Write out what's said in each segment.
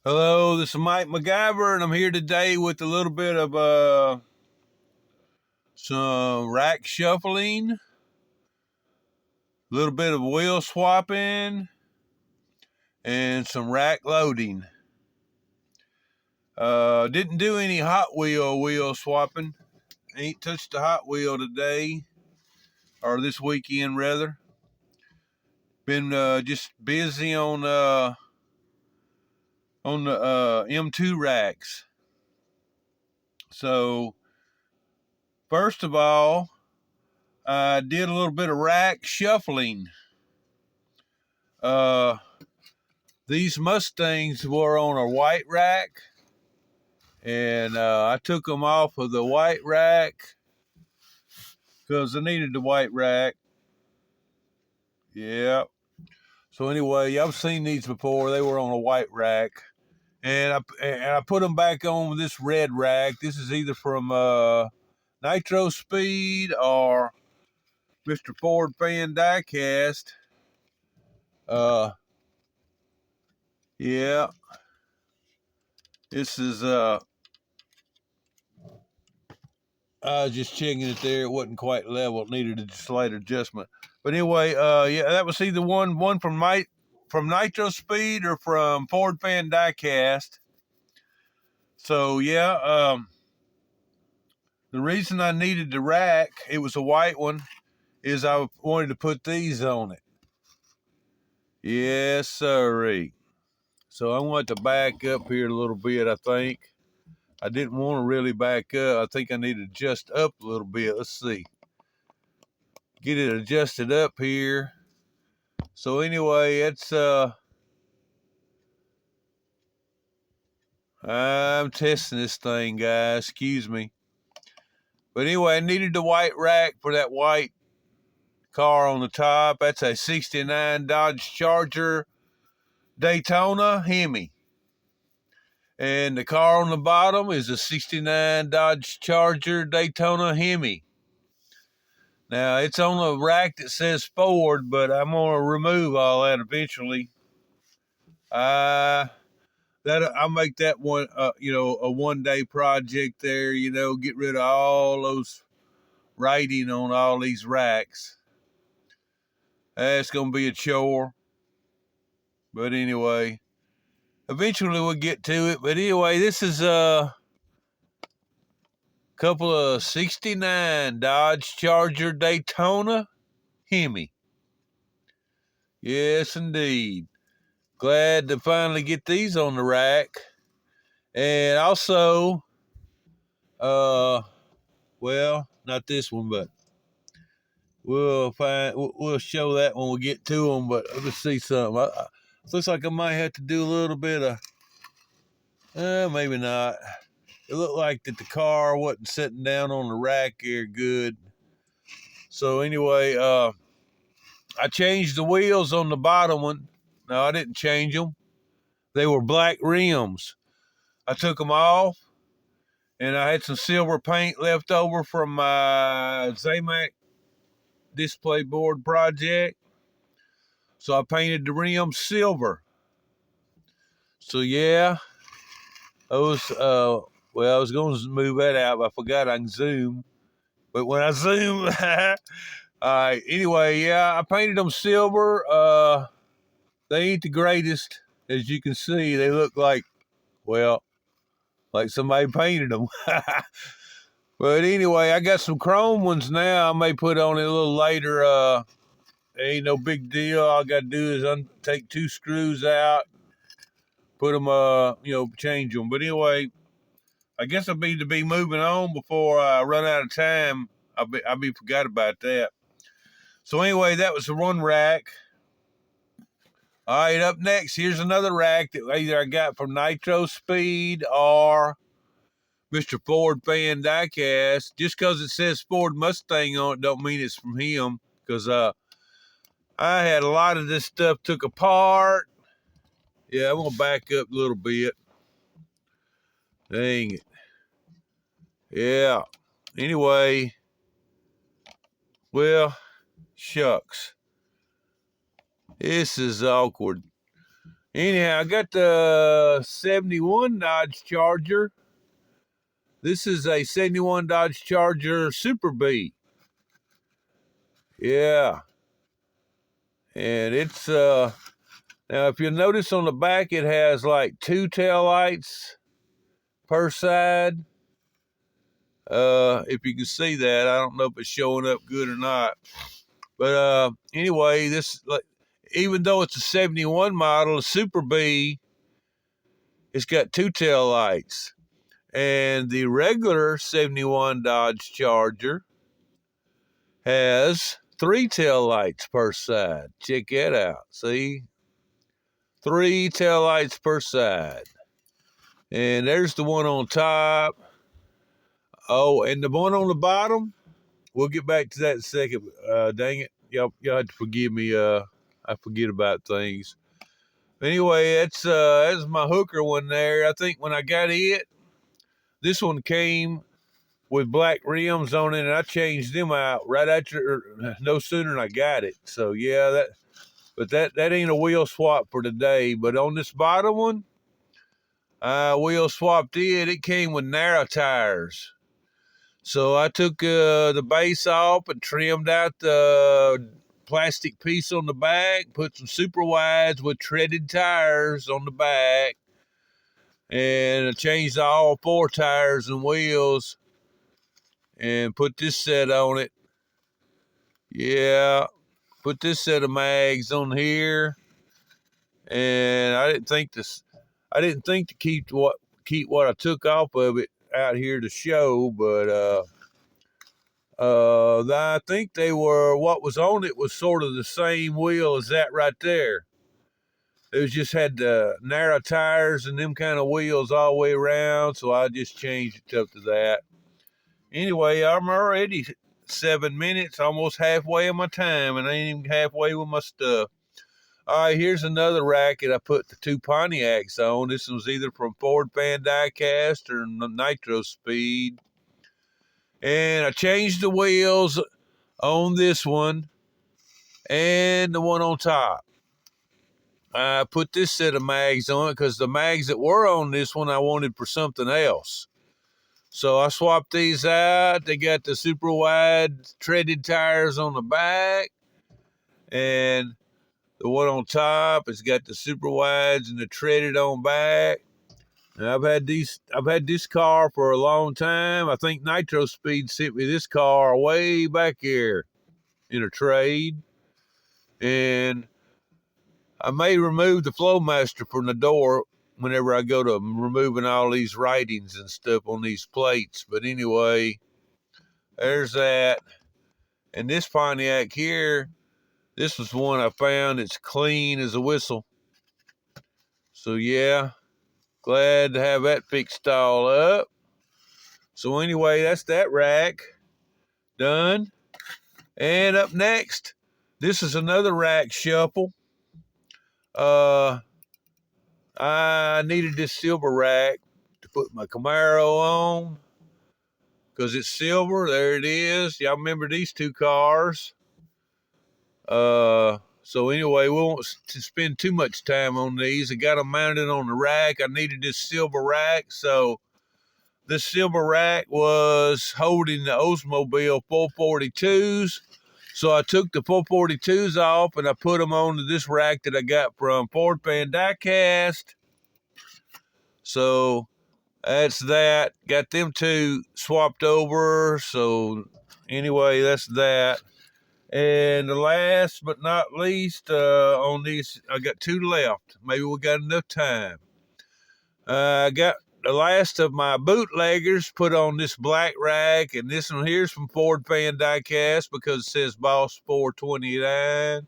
Hello, this is Mike MacGyver, and I'm here today with a little bit of some rack shuffling, a little bit of wheel swapping, and some rack loading. Didn't do any Hot wheel swapping. Ain't touched the Hot Wheel today, or this weekend rather. Been just busy on the M2 racks. So first of all, I did a little bit of rack shuffling. Uh, these Mustangs were on a white rack, and I took them off of the white rack because I needed the white rack. Yeah. So anyway, I've seen these before. They were on a white rack, and I put them back on this red rack. This is either from Nitro Speed or Mr. Ford Fan Diecast. Yeah. This is I was just checking it there. It wasn't quite level. It needed a slight adjustment. But anyway, yeah, that was either one from Nitro Speed or from Ford Fan Diecast. So yeah, the reason I needed the rack, it was a white one, is I wanted to put these on it. Yes, sirree. So I want to back up here a little bit, I think. I didn't want to really back up. I think I need to adjust up a little bit. Let's see. Get it adjusted up here. So anyway, I'm testing this thing, guys. Excuse me. But anyway, I needed the white rack for that white car on the top. That's a 69 Dodge Charger Daytona Hemi. And the car on the bottom is a 69 Dodge Charger Daytona Hemi. Now, it's on a rack that says Ford, but I'm going to remove all that eventually. I'll make that one, a 1 day project there, get rid of all those writing on all these racks. That's going to be a chore. But anyway, eventually we'll get to it. But anyway, this is a couple of 69 Dodge Charger Daytona Hemi. Yes, indeed. Glad to finally get these on the rack. And also, well, not this one, but we'll show that when we get to them. But let's see something. Looks like I might have to do a little bit of, maybe not. It looked like that the car wasn't sitting down on the rack here good. So anyway, I changed the wheels on the bottom one. No, I didn't change them. They were black rims. I took them off, and I had some silver paint left over from my Zamac display board project. So I painted the rims silver. So yeah, I was I was going to move that out, but I forgot I can zoom. But when I zoom, all right. Anyway, yeah, I painted them silver. They ain't the greatest, as you can see. They look like somebody painted them. But anyway, I got some chrome ones now. I may put on it a little later. Ain't no big deal. All I got to do is take 2 screws out, put them, change them. But anyway, I guess I need to be moving on before I run out of time. I'll be forgot about that. So anyway, that was the one rack. All right, up next, here's another rack that either I got from Nitro Speed or Mr. Ford Fan Diecast. Just because it says Ford Mustang on it don't mean it's from him, because I had a lot of this stuff took apart. Yeah, I'm going to back up a little bit. Dang it. Yeah. Anyway, well, shucks. This is awkward. Anyhow, I got the 71 Dodge Charger. This is a 71 Dodge Charger Super B. Yeah. And it's, now if you notice on the back, it has like 2 tail lights per side. If you can see that, I don't know if it's showing up good or not. But anyway, this, even though it's a 71 model, a Super B, it's got 2 tail lights. And the regular 71 Dodge Charger has 3 tail lights per side. Check that out. See? 3 tail lights per side. And there's the one on top. Oh, and the one on the bottom, we'll get back to that in a second. Dang it. Y'all have to forgive me. I forget about things. Anyway, that's my hooker one there. I think when I got it, this one came with black rims on it, and I changed them out right after, no sooner than I got it. So yeah, that ain't a wheel swap for today. But on this bottom one, I wheel swapped it. It came with narrow tires. So I took the base off and trimmed out the plastic piece on the back, put some super wides with treaded tires on the back, and I changed all 4 tires and wheels and put this set on it. Yeah, put this set of mags on here. And I didn't think to keep what I took off of it out here to show, but I think what was on it was sort of the same wheel as that right there. It was just had the narrow tires and them kind of wheels all the way around, so I just changed it up to that. Anyway, I'm already 7 minutes, almost halfway of my time, and I ain't even halfway with my stuff. All right, here's another rack that I put the 2 Pontiacs on. This was either from Ford Fan Diecast or Nitro Speed. And I changed the wheels on this one and the one on top. I put this set of mags on it because the mags that were on this one I wanted for something else. So I swapped these out. They got the super wide treaded tires on the back, and the one on top has got the super wides and the treaded on back. And I've had this car for a long time. I think Nitro Speed sent me this car way back here in a trade. And I may remove the Flowmaster from the door whenever I go to removing all these writings and stuff on these plates. But anyway, there's that. And this Pontiac here, this was one I found. It's clean as a whistle. So yeah, glad to have that fixed all up. So anyway, that's that rack done. And up next, this is another rack shuffle. I needed this silver rack to put my Camaro on because it's silver. There it is. Y'all remember these 2 cars. So anyway, we won't spend too much time on these. I got them mounted on the rack. I needed this silver rack. So this silver rack was holding the Oldsmobile 442s. So I took the 442s off and I put them onto this rack that I got from Ford Fan Diecast. So that's that. Got them 2 swapped over. So anyway, that's that. And the last but not least, on these, I got 2 left. Maybe we got enough time. I got the last of my bootleggers put on this black rack, and this one here's from Ford Fan Diecast because it says Boss 429.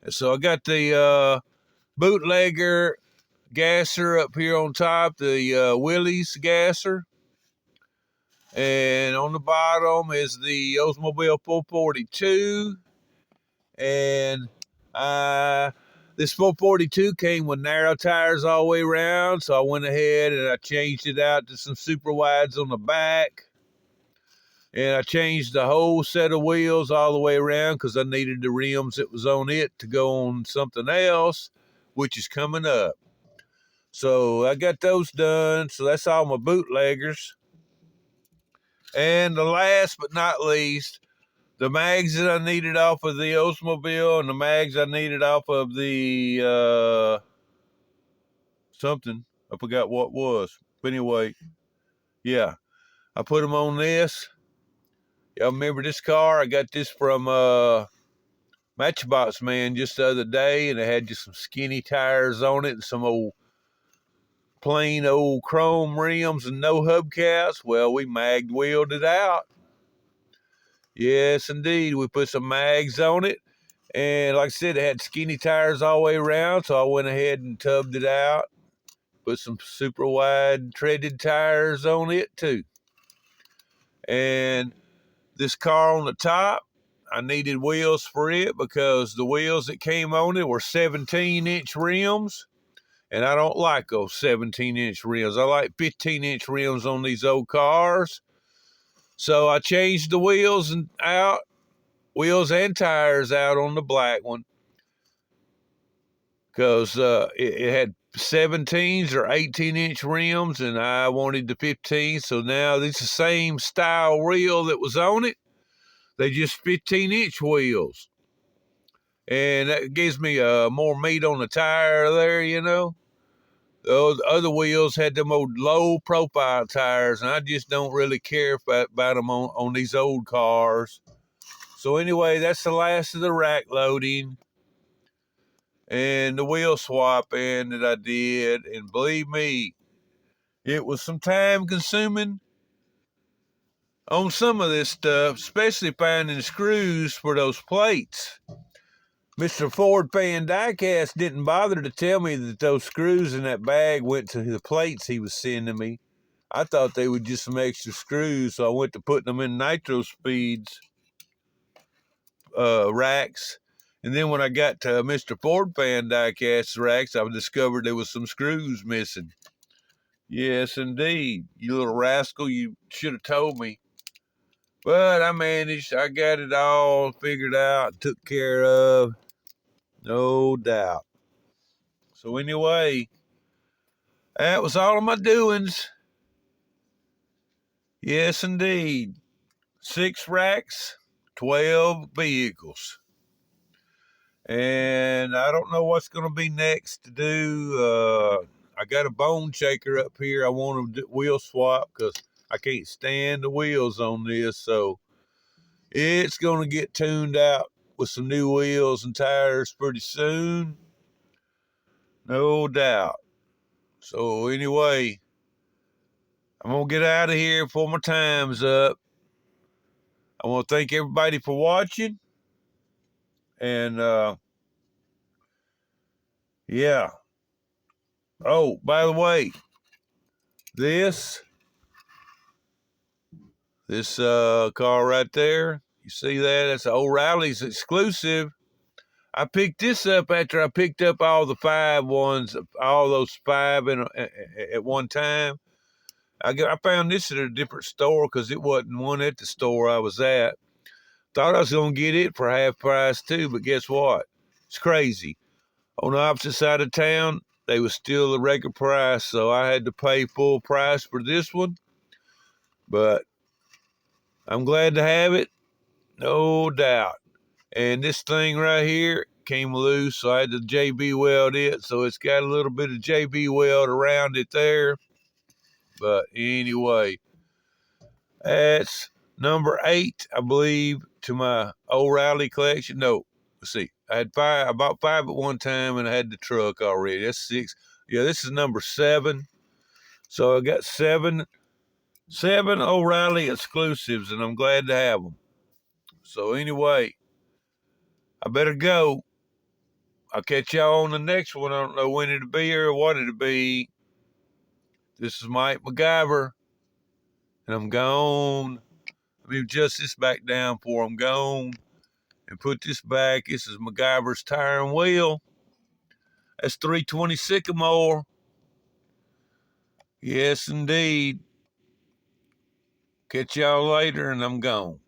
And so I got the bootlegger gasser up here on top, the Willys gasser. And on the bottom is the Oldsmobile 442. And this 442 came with narrow tires all the way around, so I went ahead and I changed it out to some super wides on the back. And I changed the whole set of wheels all the way around because I needed the rims that was on it to go on something else. which is coming up. So I got those done. So that's all my bootleggers. And the last but not least, the mags that I needed off of the Oldsmobile and the mags I needed off of the something. I forgot what was. But anyway, yeah, I put them on this. Y'all remember this car? I got this from Matchbox Man just the other day, and it had just some skinny tires on it and some old plain old chrome rims and no hubcaps. Well, we mag wheeled it out. Yes, indeed. We put some mags on it. And like I said, it had skinny tires all the way around, so I went ahead and tubbed it out. Put some super wide treaded tires on it too. And this car on the top, I needed wheels for it because the wheels that came on it were 17-inch rims. And I don't like those 17-inch rims. I like 15-inch rims on these old cars. So I changed the wheels and tires out on the black one because it had 17s or 18-inch rims, and I wanted the 15. So now it's the same style wheel that was on it. They just 15-inch wheels. And that gives me more meat on the tire there, you know. The other wheels had them old low-profile tires, and I just don't really care about them on these old cars. So anyway, that's the last of the rack loading and the wheel swapping that I did. And believe me, it was some time-consuming on some of this stuff, especially finding screws for those plates. Mr. Ford Fan Diecast didn't bother to tell me that those screws in that bag went to the plates he was sending me. I thought they were just some extra screws, so I went to putting them in Nitro Speeds racks. And then when I got to Mr. Ford Fan Diecast racks, I discovered there was some screws missing. Yes, indeed. You little rascal, you should have told me. But I managed. I got it all figured out, took care of. No doubt. So anyway, that was all of my doings. Yes, indeed. 6 racks, 12 vehicles. And I don't know what's going to be next to do. I got a bone shaker up here. I want to wheel swap because I can't stand the wheels on this. So it's going to get tuned out with some new wheels and tires pretty soon. No doubt. So anyway, I'm going to get out of here before my time's up. I want to thank everybody for watching. And, yeah. Oh, by the way, this car right there, you see that? That's O'Reilly's exclusive. I picked this up after I picked up all the 5 ones, all those 5 at one time. I found this at a different store because it wasn't one at the store I was at. Thought I was going to get it for half price too, but guess what? It's crazy. On the opposite side of town, they was still the regular price, so I had to pay full price for this one. But I'm glad to have it, no doubt. And this thing right here came loose, so I had to JB weld it. So it's got a little bit of JB weld around it there. But anyway, that's number 8, I believe, to my O'Reilly collection. No, let's see. I bought 5 at one time, and I had the truck already. That's 6. Yeah, this is number 7. So I got 7 O'Reilly exclusives, and I'm glad to have them. So anyway, I better go. I'll catch y'all on the next one. I don't know when it'll be or what it'll be. This is Mike MacGyver, and I'm gone. Let me adjust this back down before I'm gone and put this back. This is MacGyver's Tire and Wheel. That's 320 Sycamore. Yes, indeed. Catch y'all later, and I'm gone.